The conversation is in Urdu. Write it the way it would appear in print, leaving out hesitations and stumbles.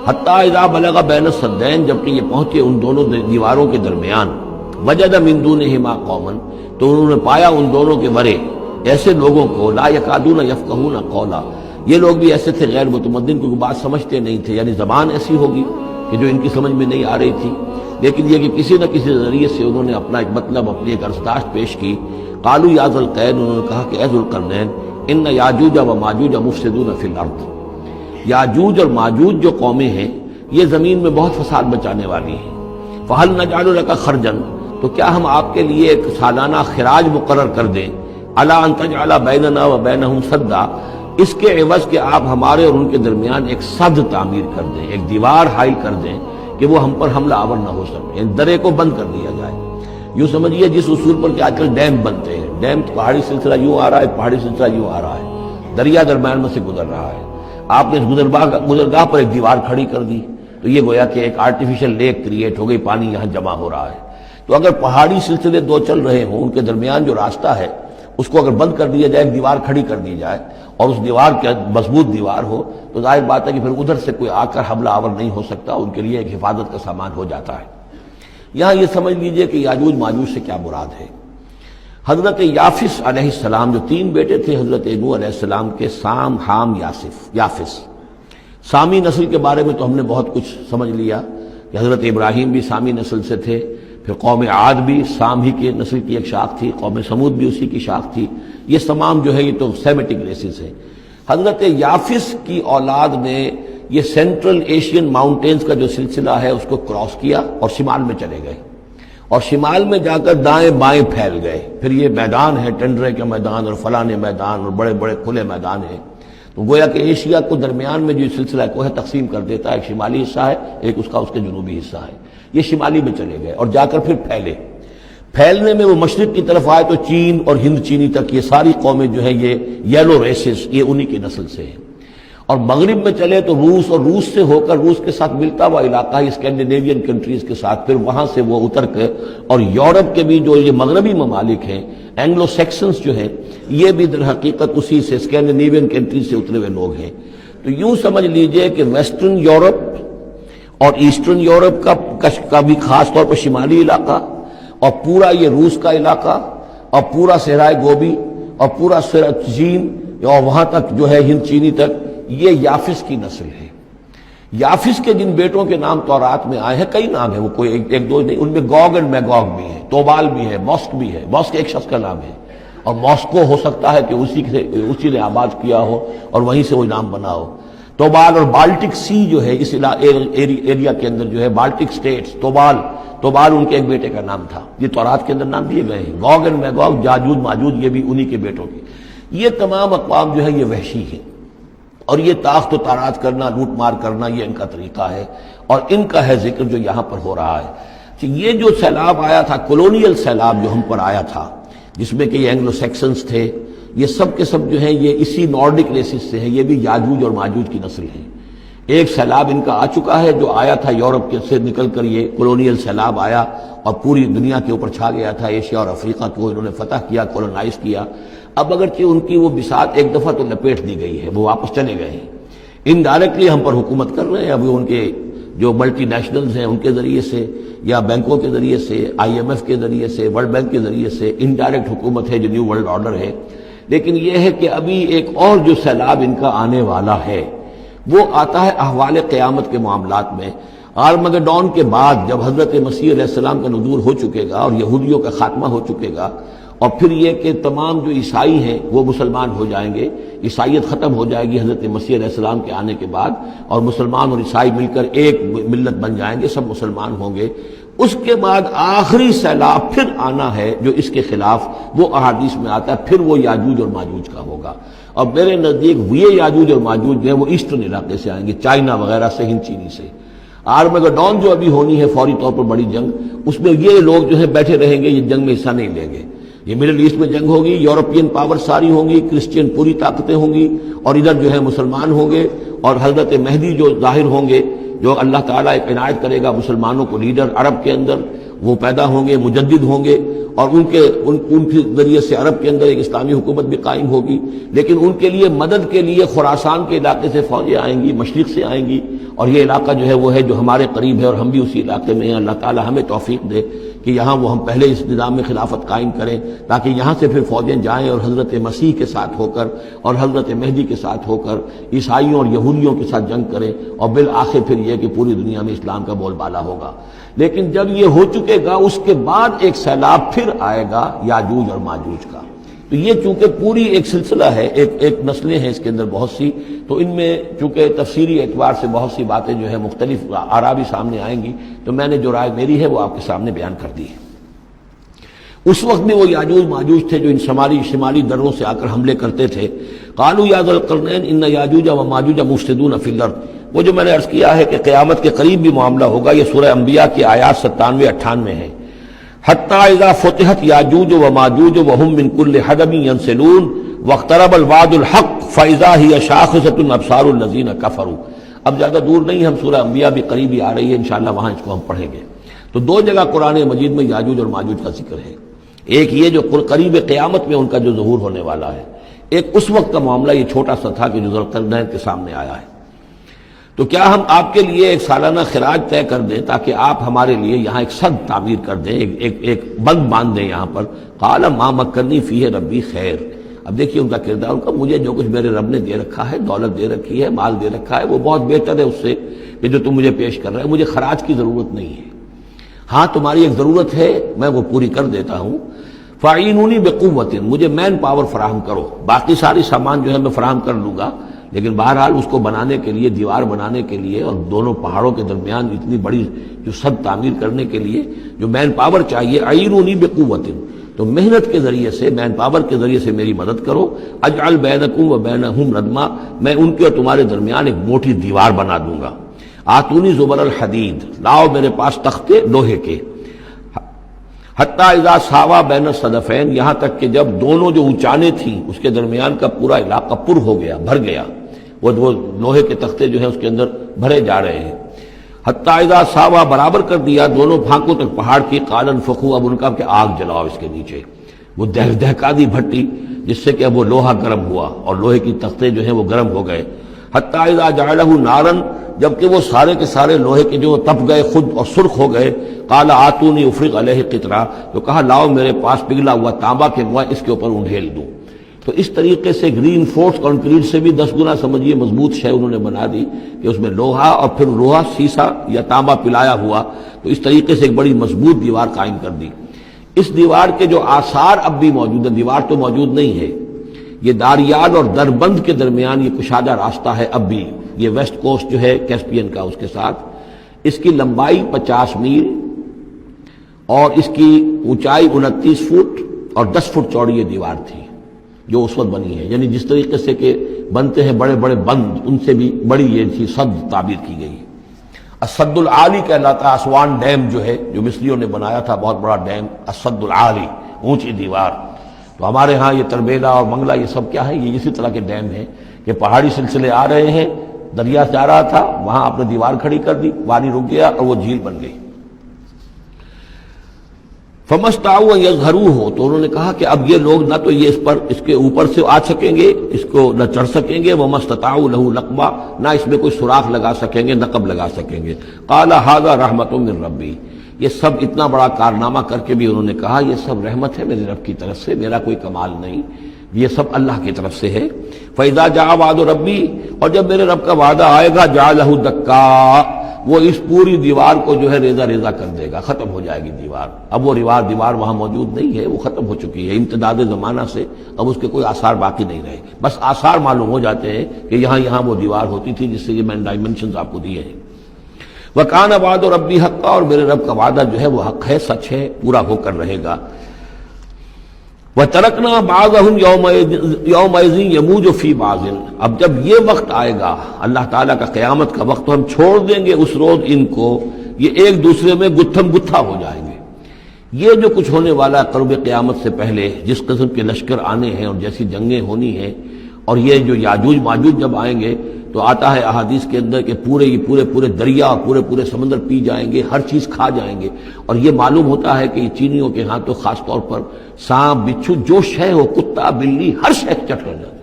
حتیٰ اذا بلغ بین السدین، جبکہ یہ پہنچے ان دونوں دیواروں کے درمیان، وجد من دونہما قوما، تو انہوں نے پایا ان دونوں کے ورے ایسے لوگوں کو، لا یکادون یفقہون قولا، یہ لوگ بھی ایسے تھے غیر متمدن، کیونکہ بات سمجھتے نہیں تھے، یعنی زبان ایسی ہوگی کہ جو ان کی سمجھ میں نہیں آ رہی تھی، لیکن یہ کہ کسی نہ کسی ذریعے سے انہوں نے اپنا ایک مطلب، اپنی ایک عرضداشت پیش کی۔ قالوا یا ذا القرنین، انہوں نے کہا کہ اے ذو القرنین، ان یاجوج و ماجوج مفسدون فی الارض، یاجوج اور ماجوج جو قومیں ہیں یہ زمین میں بہت فساد مچانے والی ہیں۔ فہل نجعل لک خرجا، تو کیا ہم آپ کے لیے ایک سالانہ خراج مقرر کر دیں، الا ان تجعل بیننا و بینہم سدا، اس کے عوض کہ آپ ہمارے اور ان کے درمیان ایک سد تعمیر کر دیں، ایک دیوار حائل کر دیں کہ وہ ہم پر حملہ آور نہ ہو سکے، یعنی درے کو بند کر دیا جائے۔ یوں سمجھیے جس اصول پر کہ آج کل ڈیم بنتے ہیں، ڈیم پہاڑی سلسلہ یوں آ رہا ہے، پہاڑی سلسلہ یوں آ رہا ہے، دریا درمیان میں سے گزر رہا ہے، آپ نے اس گزرگاہ پر ایک دیوار کھڑی کر دی تو یہ گویا کہ ایک آرٹیفیشل لیک کریٹ ہو گئی، پانی یہاں جمع ہو رہا ہے۔ تو اگر پہاڑی سلسلے دو چل رہے ہوں، ان کے درمیان جو راستہ ہے اس کو اگر بند کر دیا جائے، ایک دیوار کھڑی کر دی جائے اور اس دیوار کے مضبوط دیوار ہو، تو ظاہر بات ہے کہ پھر ادھر سے کوئی آ کر حملہ آور نہیں ہو سکتا، ان کے لیے ایک حفاظت کا سامان ہو جاتا ہے۔ یہاں یہ سمجھ لیجئے کہ یاجوج ماجوج سے کیا مراد ہے۔ حضرت یافس علیہ السلام، جو تین بیٹے تھے حضرت نوح علیہ السلام کے، سام، حام، یافس، سامی نسل کے بارے میں تو ہم نے بہت کچھ سمجھ لیا کہ حضرت ابراہیم بھی سامی نسل سے تھے، پھر قوم عاد بھی سام ہی کے نسل کی ایک شاخ تھی، قوم سمود بھی اسی کی شاخ تھی، یہ تمام جو ہے یہ تو سیمیٹک ریسز ہیں۔ حضرت یافس کی اولاد نے یہ سینٹرل ایشین ماؤنٹینز کا جو سلسلہ ہے اس کو کراس کیا اور شمال میں چلے گئے، اور شمال میں جا کر دائیں بائیں پھیل گئے، پھر یہ میدان ہے، ٹنڈرے کے میدان اور فلانے میدان اور بڑے بڑے کھلے میدان ہیں، تو گویا کہ ایشیا کو درمیان میں جو سلسلہ کوہ تقسیم کر دیتا ہے، ایک شمالی حصہ ہے، ایک اس کے جنوبی حصہ ہے، یہ شمالی میں چلے گئے اور جا کر پھر پھیلنے میں وہ مشرق کی طرف آئے تو چین اور ہند چینی تک یہ ساری قومیں جو ہیں یہ یلو ریسز، یہ انہی کی نسل سے ہیں، اور مغرب میں چلے تو روس، اور روس سے ہو کر روس کے ساتھ ملتا ہوا علاقہ ہے اسکینڈینیوین کنٹریز کے ساتھ، پھر وہاں سے وہ اتر کے اور یورپ کے بھی جو یہ مغربی ممالک ہیں، اینگلو سیکسنز جو ہیں، یہ بھی در حقیقت اسی سے اسکینڈینیوین کنٹریز سے اترے ہوئے لوگ ہیں۔ تو یوں سمجھ لیجئے کہ ویسٹرن یورپ اور ایسٹرن یورپ کا بھی خاص طور پر شمالی علاقہ، اور پورا یہ روس کا علاقہ، اور پورا صحرائے گوبی، اور پورا چین، اور وہاں تک جو ہے ہند چینی تک، یہ یافس کی نسل ہے۔ یافس کے جن بیٹوں کے نام تورات میں آئے ہیں، کئی نام ہیں، وہ کوئی ایک دو نہیں، ان میں گوگ اینڈ میگوگ بھی ہے، توبال بھی ہے، موسک بھی ہے، موسک ایک شخص کا نام ہے، اور موسکو ہو سکتا ہے کہ اسی نے آباد کیا ہو اور وہیں سے وہ نام بنا ہو۔ توبال اور بالٹک سی جو ہے اس ایریا کے اندر جو ہے بالٹک سٹیٹس، توبال ان کے ایک بیٹے کا نام تھا، یہ تورات کے اندر نام دیے گئے ہیں۔ گوگ اینڈ میگوگ، یاجوج ماجوج، یہ بھی انہی کے بیٹوں کے۔ یہ تمام اقوام جو ہے یہ وحشی ہیں، اور یہ تاخت و تاراج کرنا، لوٹ مار کرنا، یہ ان کا طریقہ ہے، اور ان کا ہے ذکر جو یہاں پر ہو رہا ہے کہ یہ جو سیلاب آیا تھا، کولونیل سیلاب جو ہم پر آیا تھا، جس میں کہ یہ اینگلو سیکسنز تھے، یہ سب کے سب جو ہیں یہ اسی نارڈک ریسز سے ہیں، یہ بھی یاجوج اور ماجوج کی نسل ہیں۔ ایک سیلاب ان کا آ چکا ہے جو آیا تھا یورپ کے سے نکل کر، یہ کولونیل سیلاب آیا اور پوری دنیا کے اوپر چھا گیا تھا، ایشیا اور افریقہ کو انہوں نے فتح کیا، کولونائز کیا۔ اب اگرچہ ان کی وہ بساط ایک دفعہ تو لپیٹ دی گئی ہے، وہ واپس چلے گئے ہیں، انڈائریکٹلی ہم پر حکومت کر رہے ہیں، ابھی ان کے جو ملٹی نیشنلز ہیں ان کے ذریعے سے، یا بینکوں کے ذریعے سے، IMF کے ذریعے سے، ورلڈ بینک کے ذریعے سے انڈائریکٹ حکومت ہے جو نیو ورلڈ آرڈر ہے۔ لیکن یہ ہے کہ ابھی ایک اور جو سیلاب ان کا آنے والا ہے وہ آتا ہے احوال قیامت کے معاملات میں، آرمگڈون کے بعد، جب حضرت مسیح علیہ السلام کا نزول ہو چکے گا اور یہودیوں کا خاتمہ ہو چکے گا، اور پھر یہ کہ تمام جو عیسائی ہیں وہ مسلمان ہو جائیں گے، عیسائیت ختم ہو جائے گی حضرت مسیح علیہ السلام کے آنے کے بعد، اور مسلمان اور عیسائی مل کر ایک ملت بن جائیں گے، سب مسلمان ہوں گے۔ اس کے بعد آخری سیلاب پھر آنا ہے جو اس کے خلاف، وہ احادیث میں آتا ہے، پھر وہ یاجوج اور ماجوج کا ہوگا۔ اور میرے نزدیک یہ یاجوج اور ماجوج جو ہیں وہ ایسٹرن علاقے سے آئیں گے، چائنا وغیرہ سے، ہند چینی سے۔ آرمگڈون جو ابھی ہونی ہے فوری طور پر بڑی جنگ، اس میں یہ لوگ جو ہے بیٹھے رہیں گے، یہ جنگ میں حصہ نہیں لیں گے۔ یہ مڈل ایسٹ میں جنگ ہوگی، یورپین پاور ساری ہوں گی، کرسچین پوری طاقتیں ہوں گی، اور ادھر جو ہے مسلمان ہوں گے، اور حضرت مہدی جو ظاہر ہوں گے، جو اللہ تعالیٰ ایک عنایت کرے گا مسلمانوں کو لیڈر عرب کے اندر، وہ پیدا ہوں گے، مجدد ہوں گے، اور ان کے ذریعے سے عرب کے اندر ایک اسلامی حکومت بھی قائم ہوگی، لیکن ان کے لیے مدد کے لیے خراسان کے علاقے سے فوجیں آئیں گی، مشرق سے آئیں گی، اور یہ علاقہ جو ہے وہ ہے جو ہمارے قریب ہے اور ہم بھی اسی علاقے میں ہیں۔ اللہ تعالی ہمیں توفیق دے کہ یہاں وہ ہم پہلے اس نظام میں خلافت قائم کریں، تاکہ یہاں سے پھر فوجیں جائیں اور حضرت مسیح کے ساتھ ہو کر اور حضرت مہدی کے ساتھ ہو کر عیسائیوں اور یہودیوں کے ساتھ جنگ کریں، اور بالآخر پھر یہ کہ پوری دنیا میں اسلام کا بول بالا ہوگا۔ لیکن جب یہ ہو چکے گا، اس کے بعد ایک سیلاب پھر آئے گا یاجوج اور ماجوج کا۔ تو یہ چونکہ پوری ایک سلسلہ ہے، ایک نسلیں ہیں اس کے اندر بہت سی، تو ان میں چونکہ تفسیری اعتبار سے بہت سی باتیں جو ہے مختلف آراء بھی سامنے آئیں گی، تو میں نے جو رائے میری ہے وہ آپ کے سامنے بیان کر دی ہے۔ اس وقت میں وہ یاجوج ماجوج تھے جو ان شمالی دروں سے آ کر حملے کرتے تھے۔ قالوا یا ذا القرنین ان یاجوج و ماجوج مفسدون فی الارض، وہ جو میں نے عرض کیا ہے کہ قیامت کے قریب بھی معاملہ ہوگا، یہ سورہ انبیاء کی آیات 97-98 ہے۔ حتی اذا فتحت یاجوج و ماجوج وهم من کل حدب ینسلون واقترب الوعد الحق فاذا هی شاخصۃ ابصار الذین کفروا۔ اب زیادہ دور نہیں، ہم سورہ انبیاء بھی قریب ہی آ رہی ہے، انشاءاللہ وہاں اس کو ہم پڑھیں گے۔ تو دو جگہ قرآن مجید میں یاجوج اور ماجوج کا ذکر ہے، ایک یہ جو قریب قیامت میں ان کا جو ظہور ہونے والا ہے، ایک اس وقت کا معاملہ یہ چھوٹا سا تھا کہ جو ذوالقرنین کے سامنے آیا ہے۔ تو کیا ہم آپ کے لیے ایک سالانہ خراج طے کر دیں تاکہ آپ ہمارے لیے یہاں ایک سد تعمیر کر دیں، ایک بند باندھ دیں یہاں پر؟ قال ما مکنی فیہ ربی خیر۔ اب دیکھیے ان کا کردار، ان کا مجھے جو کچھ میرے رب نے دے رکھا ہے، دولت دے رکھی ہے، مال دے رکھا ہے، وہ بہت بہتر ہے اس سے کہ جو تم مجھے پیش کر رہے ہیں، مجھے خراج کی ضرورت نہیں ہے۔ ہاں تمہاری ایک ضرورت ہے، میں وہ پوری کر دیتا ہوں۔ فاعینونی بقوت، مجھے مین پاور فراہم کرو، باقی ساری سامان جو ہے میں فراہم کر لوں گا، لیکن بہرحال اس کو بنانے کے لیے، دیوار بنانے کے لیے اور دونوں پہاڑوں کے درمیان اتنی بڑی جو سد تعمیر کرنے کے لیے جو مین پاور چاہیے، اعینونی بقوت، تو محنت کے ذریعے سے، مین پاور کے ذریعے سے میری مدد کرو۔ اجعل بینکم و بینہم ردما، میں ان کے اور تمہارے درمیان ایک موٹی دیوار بنا دوں گا۔ آتونی زبر الحدید، لاؤ میرے پاس تختے لوہے کے۔ حتی اذا ساوا بین الصدفین، یہاں تک کہ جب دونوں جو اونچانے تھیں اس کے درمیان کا پورا علاقہ پر ہو گیا، بھر گیا، وہ لوہے کے تختے جو ہیں اس کے اندر بھرے جا رہے ہیں۔ حتی اذا ساوا، برابر کر دیا دونوں پھانکوں تک پہاڑ کی، قال انفخوا، اب ان کا کہ آگ جلاؤ اس کے نیچے، وہ دہکا دی بھٹی جس سے کہ اب وہ لوہا گرم ہوا اور لوہے کی تختے جو ہیں وہ گرم ہو گئے۔ حتی اذا جعلہ نارا، جبکہ وہ سارے کے سارے لوہے کے جو تپ گئے خود اور سرخ ہو گئے۔ قال آتونی افرغ علیہ قطرہ، تو کہا لاؤ میرے پاس پگھلا ہوا تانبا کے موئے اس کے اوپر انڈھیل دوں۔ تو اس طریقے سے گرین فورس کنکریٹ سے بھی 10 گنا سمجھیے مضبوط شے انہوں نے بنا دی کہ اس میں لوہا اور پھر لوہا سیسا یا تانبا پلایا ہوا، تو اس طریقے سے ایک بڑی مضبوط دیوار قائم کر دی۔ اس دیوار کے جو آثار اب بھی موجود ہیں، دیوار تو موجود نہیں ہے، یہ داریال اور دربند کے درمیان یہ کشادہ راستہ ہے اب بھی، یہ ویسٹ کوسٹ جو ہے کیسپین کا، اس کے ساتھ اس کی لمبائی 50 میل اور اس کی اونچائی 29 فٹ اور 10 فٹ چوڑی یہ دیوار تھی جو اس وقت بنی ہے۔ یعنی جس طریقے سے کہ بنتے ہیں بڑے بڑے بند، ان سے بھی بڑی یہ تھی سد تعبیر کی گئی۔ السد العالی کہلاتا ہے اسوان ڈیم جو ہے، جو مصریوں نے بنایا تھا، بہت بڑا ڈیم، السد العالی، اونچی دیوار۔ تو ہمارے ہاں یہ تربیلا اور منگلا یہ سب کیا ہے، یہ اسی طرح کے ڈیم ہیں کہ پہاڑی سلسلے آ رہے ہیں، دریا سے آ رہا تھا، وہاں آپ نے دیوار کھڑی کر دی، پانی رک گیا اور وہ جھیل بن گئی۔ فمستطاعوا ان یظہروہ، تو انہوں نے کہا کہ اب یہ لوگ نہ تو یہ اس کے اوپر سے آ سکیں گے، اس کو نہ چڑھ سکیں گے، وما استطاعوا لہ نقبا، نہ اس میں کوئی سوراخ لگا سکیں گے، نقب لگا سکیں گے۔ قال ھذا رحمۃ من ربی، یہ سب اتنا بڑا کارنامہ کر کے بھی انہوں نے کہا یہ سب رحمت ہے میرے رب کی طرف سے، میرا کوئی کمال نہیں، یہ سب اللہ کی طرف سے ہے۔ فَإِذَا جَاءَ وَعْدُ رَبِّي، اور جب میرے رب کا وعدہ آئے گا، جَعَلَهُ دَكَّا، وہ اس پوری دیوار کو جو ہے ریزہ ریزہ کر دے گا، ختم ہو جائے گی دیوار۔ اب وہ دیوار وہاں موجود نہیں ہے، وہ ختم ہو چکی ہے امتداد زمانہ سے، اب اس کے کوئی آثار باقی نہیں رہے، بس آثار معلوم ہو جاتے ہیں کہ یہاں وہ دیوار ہوتی تھی جس سے یہ میں نے ڈائمنشنز آپ کو دیے ہیں۔ وَكَانَ وَعْدُ رَبِّي حَقًّا، اور میرے رب کا وعدہ جو ہے وہ حق ہے، سچ ہے، پورا ہو کر رہے گا۔ وَتَرَكْنَا بَعْضَهُمْ يَوْمَئِذٍ يَمُوجُ فِي بَعْضٍ، اب جب یہ وقت آئے گا اللہ تعالیٰ کا قیامت کا وقت، تو ہم چھوڑ دیں گے اس روز ان کو، یہ ایک دوسرے میں گتھم گتھا ہو جائیں گے۔ یہ جو کچھ ہونے والا ہے قرب قیامت سے پہلے، جس قسم کے لشکر آنے ہیں اور جیسی جنگیں ہونی ہیں، اور یہ جو یاجوج ماجوج جب آئیں گے تو آتا ہے احادیث کے اندر کہ پورے دریا اور پورے سمندر پی جائیں گے، ہر چیز کھا جائیں گے۔ اور یہ معلوم ہوتا ہے کہ یہ چینیوں کے ہاں تو خاص طور پر سانپ، بچھو، جو شے ہو، کتا، بلی، ہر شے چٹ کر جاتے ہیں۔